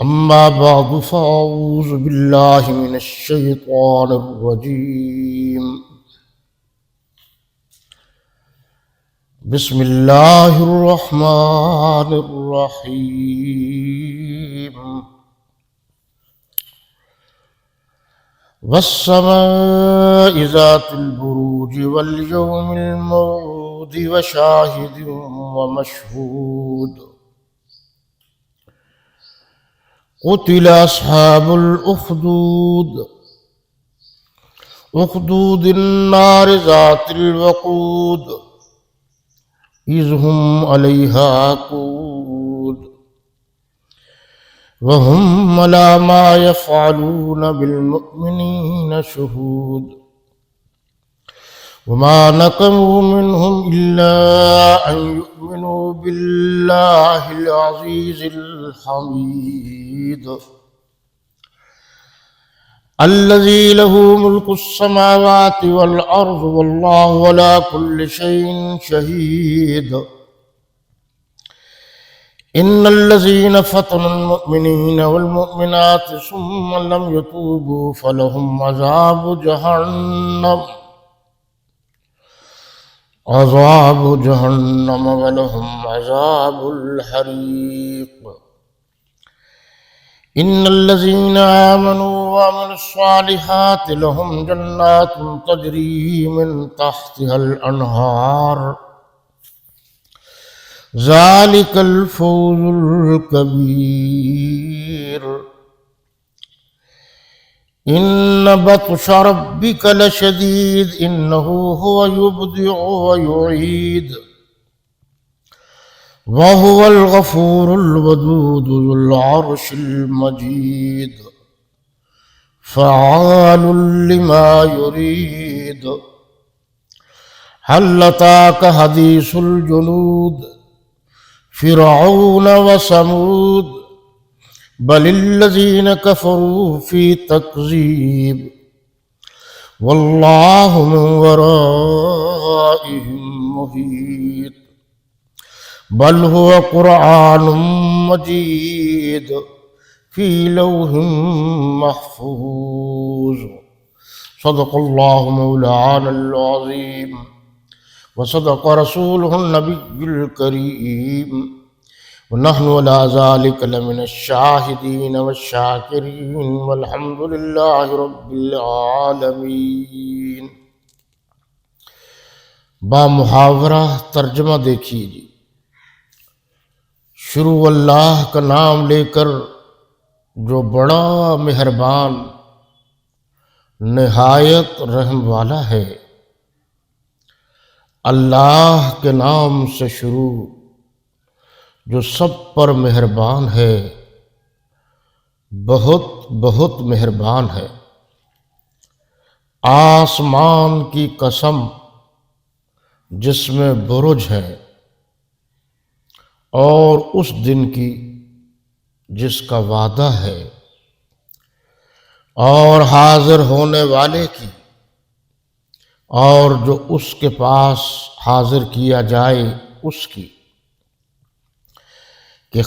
أما بعد فأعوذ بالله من الشيطان الرجيم. بسم الله الرحمن الرحيم. والسماء ذات البروج واليوم الموعود وشاهد ومشهود. قتل أصحاب الأخدود أخدود النار ذات الوقود إذ هم عليها قعود وهم على ما يفعلون بالمؤمنين شهود. وما نقموا منهم إلا أن يؤمنوا بالله العزيز الحميد الذي له ملك السماوات والأرض والله على كل شيء شهيد. إن الذين فتنوا المؤمنين والمؤمنات ثم لم يتوبوا فلهم عذاب جهنم ولهم عذاب الحريق. إن الذين آمنوا وعملوا الصالحات لهم جنات تجري من تحتها الأنهار ذلك الفوز الكبير. إن بطش ربك لشديد إنه هو يبدع ويعيد وهو الغفور الودود ذو العرش المجيد فعال لما يريد. هل أتاك حديث الجنود فرعون وثمود بل الذين كفروا في تكذيب والله من ورائهم محيط. بل هو قرآن مجيد في لوح محفوظ. صدق الله مولانا العظيم وصدق رسوله النبي الكريم ونحن على ذلك لمن الشاهدين والشاكرين والحمد لله رب العالمین. بامحاورہ ترجمہ دیکھیے جی. شروع اللہ کا نام لے کر جو بڑا مہربان نہایت رحم والا ہے. اللہ کے نام سے شروع جو سب پر مہربان ہے، بہت بہت مہربان ہے. آسمان کی قسم جس میں برج ہے اور اس دن کی جس کا وعدہ ہے اور حاضر ہونے والے کی اور جو اس کے پاس حاضر کیا جائے اس کی، کہ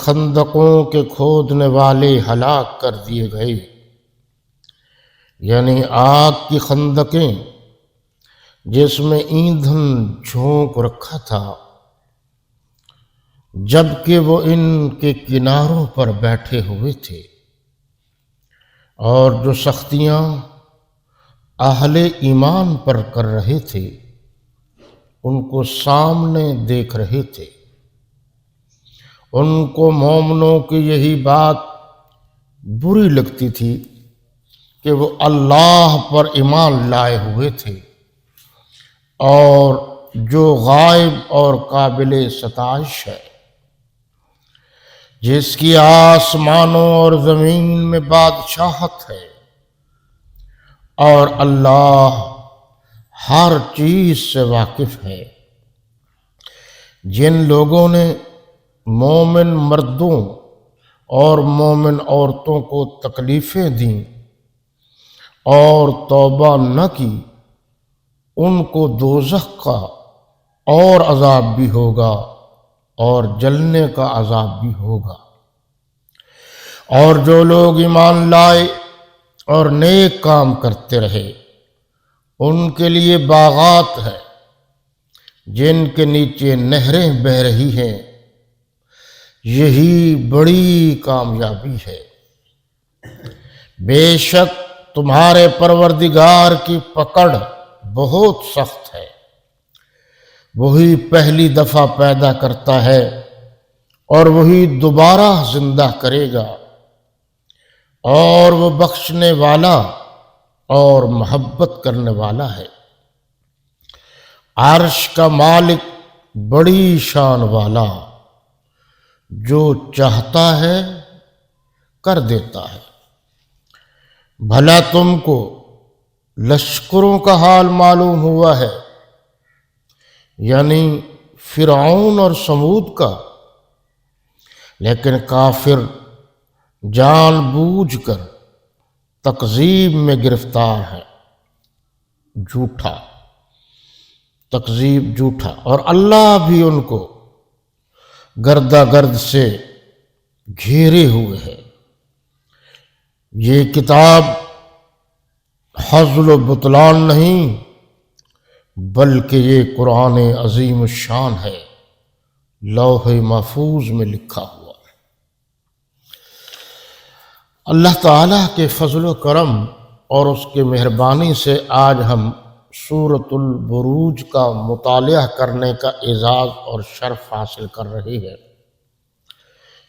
خندقوں کے کھودنے والے ہلاک کر دیے گئے، یعنی آگ کی خندقیں جس میں ایندھن جھونک رکھا تھا، جبکہ وہ ان کے کناروں پر بیٹھے ہوئے تھے، اور جو سختیاں اہل ایمان پر کر رہے تھے ان کو سامنے دیکھ رہے تھے. ان کو مومنوں کی یہی بات بری لگتی تھی کہ وہ اللہ پر ایمان لائے ہوئے تھے اور جو غائب اور قابل ستائش ہے، جس کی آسمانوں اور زمین میں بادشاہت ہے، اور اللہ ہر چیز سے واقف ہے. جن لوگوں نے مومن مردوں اور مومن عورتوں کو تکلیفیں دیں اور توبہ نہ کی، ان کو دوزخ کا اور عذاب بھی ہوگا اور جلنے کا عذاب بھی ہوگا. اور جو لوگ ایمان لائے اور نیک کام کرتے رہے ان کے لیے باغات ہے جن کے نیچے نہریں بہہ رہی ہیں، یہی بڑی کامیابی ہے۔ بے شک تمہارے پروردگار کی پکڑ بہت سخت ہے، وہی پہلی دفعہ پیدا کرتا ہے اور وہی دوبارہ زندہ کرے گا، اور وہ بخشنے والا اور محبت کرنے والا ہے۔ عرش کا مالک بڑی شان والا، جو چاہتا ہے کر دیتا ہے۔ بھلا تم کو لشکروں کا حال معلوم ہوا ہے، یعنی فرعون اور ثمود کا؟ لیکن کافر جان بوجھ کر تکذیب میں گرفتار ہے، جھوٹا تکذیب جھوٹا، اور اللہ بھی ان کو گردہ گرد سے گھیرے ہوئے ہے۔ یہ کتاب ہزل و بطلان نہیں بلکہ یہ قرآن عظیم الشان ہے، لوح محفوظ میں لکھا ہوا۔ اللہ تعالیٰ کے فضل و کرم اور اس کے مہربانی سے آج ہم سورۃ البروج کا مطالعہ کرنے کا اعزاز اور شرف حاصل کر رہی ہے۔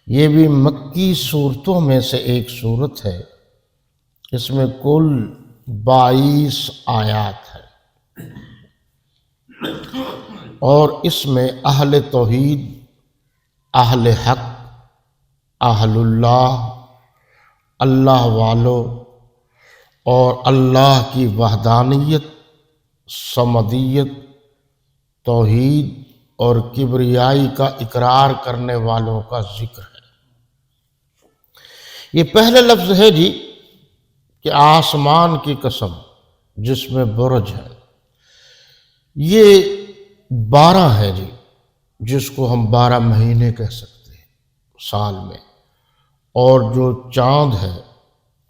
یہ بھی مکی صورتوں میں سے ایک صورت ہے، اس میں کل 22 آیات ہے، اور اس میں اہل توحید، اہل حق، اہل اللہ، اللہ والوں اور اللہ کی وحدانیت، صمدیت، توحید اور کبریائی کا اقرار کرنے والوں کا ذکر ہے۔ یہ پہلا لفظ ہے جی کہ آسمان کی قسم جس میں برج ہے، یہ 12 ہے جی، جس کو ہم 12 مہینے کہہ سکتے ہیں سال میں، اور جو چاند ہے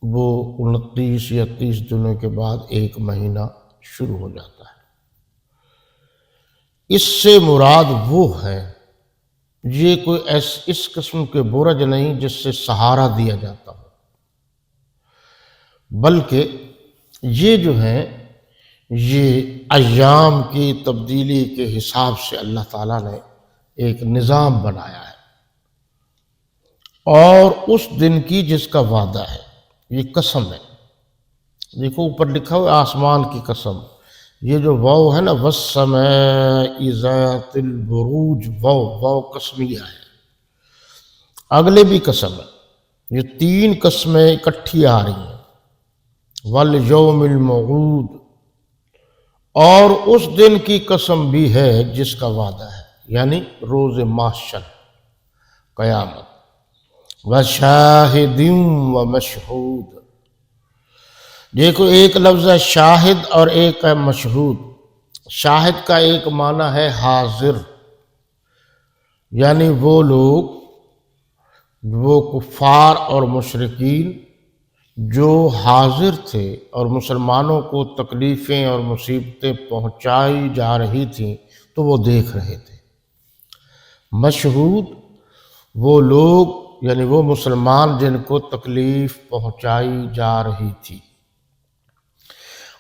وہ 29 یا 30 دنوں کے بعد ایک مہینہ شروع ہو جاتا ہے۔ اس سے مراد وہ ہے، یہ کوئی اس قسم کے برج نہیں جس سے سہارا دیا جاتا ہو، بلکہ یہ جو ہے یہ ایام کی تبدیلی کے حساب سے اللہ تعالیٰ نے ایک نظام بنایا ہے، اور اس دن کی جس کا وعدہ ہے، یہ قسم ہے۔ دیکھو اوپر لکھا ہوا آسمان کی قسم، یہ جو واو ہے نا، والسماء ذات البروج، واو قسمیہ ہے، اگلے بھی قسم ہے، یہ 3 قسمیں اکٹھی آ رہی ہیں، والیوم الموعود، اور اس دن کی قسم بھی ہے جس کا وعدہ ہے، یعنی روز محشر، قیامت، وشاہد ومشہود۔ دیکھو ایک لفظ ہے شاہد اور ایک ہے مشہود۔ شاہد کا ایک معنی ہے حاضر، یعنی وہ لوگ، وہ کفار اور مشرکین جو حاضر تھے اور مسلمانوں کو تکلیفیں اور مصیبتیں پہنچائی جا رہی تھیں تو وہ دیکھ رہے تھے۔ مشہود وہ لوگ، یعنی وہ مسلمان جن کو تکلیف پہنچائی جا رہی تھی۔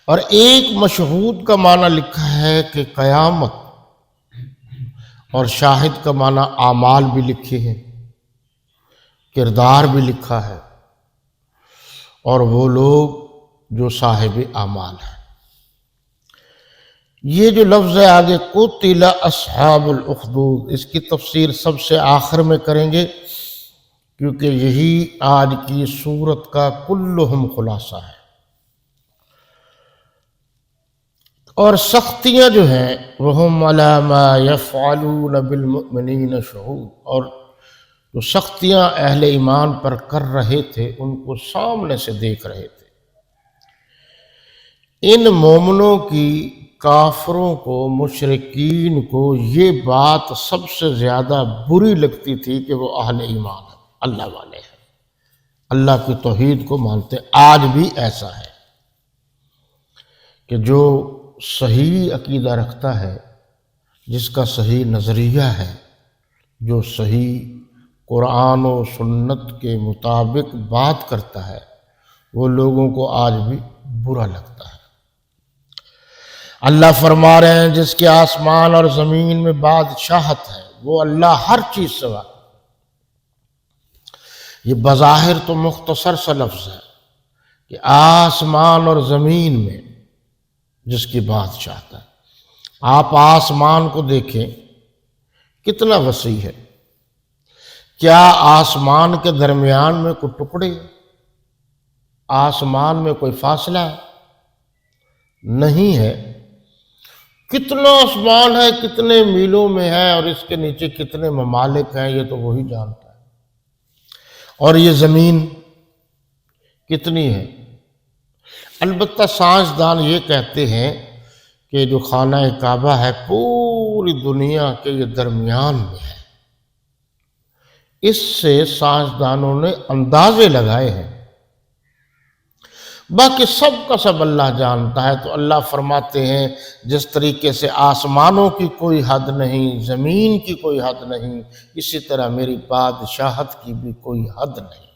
اور ایک مشہود کا معنی لکھا ہے کہ قیامت، اور شاہد کا معنی اعمال بھی لکھے ہیں، کردار بھی لکھا ہے، اور وہ لوگ جو صاحب اعمال ہیں۔ یہ جو لفظ ہے آگے قتل اصحاب الاخدود، اس کی تفسیر سب سے آخر میں کریں گے، کیونکہ یہی آج کی سورت کا کلہم خلاصہ ہے۔ اور سختیاں جو ہیں وَهُمْ عَلَى مَا يَفْعَلُونَ بِالْمُؤْمِنِينَ شُهُودٌ، اور جو سختیاں اہل ایمان پر کر رہے تھے ان کو سامنے سے دیکھ رہے تھے۔ ان مومنوں کی، کافروں کو، مشرکین کو یہ بات سب سے زیادہ بری لگتی تھی کہ وہ اہل ایمان ہیں، اللہ والے ہیں، اللہ کی توحید کو مانتے ہیں۔ آج بھی ایسا ہے کہ جو صحیح عقیدہ رکھتا ہے، جس کا صحیح نظریہ ہے، جو صحیح قرآن و سنت کے مطابق بات کرتا ہے، وہ لوگوں کو آج بھی برا لگتا ہے۔ اللہ فرما رہے ہیں جس کے آسمان اور زمین میں بادشاہت ہے، وہ اللہ ہر چیز سے واقف۔ یہ بظاہر تو مختصر سا لفظ ہے کہ آسمان اور زمین میں جس کی بادشاہت ہے۔ آپ آسمان کو دیکھیں کتنا وسیع ہے، کیا آسمان کے درمیان میں کوئی ٹکڑے، آسمان میں کوئی فاصلہ نہیں ہے؟ کتنا آسمان ہے، کتنے میلوں میں ہے، اور اس کے نیچے کتنے ممالک ہیں، یہ تو وہی جانتا ہے۔ اور یہ زمین کتنی ہے؟ البتہ سائنسدان یہ کہتے ہیں کہ جو خانہ کعبہ ہے پوری دنیا کے یہ درمیان میں ہے۔ اس سے سائنسدانوں نے اندازے لگائے ہیں، باقی سب کا سب اللہ جانتا ہے۔ تو اللہ فرماتے ہیں جس طریقے سے آسمانوں کی کوئی حد نہیں، زمین کی کوئی حد نہیں، اسی طرح میری بادشاہت کی بھی کوئی حد نہیں۔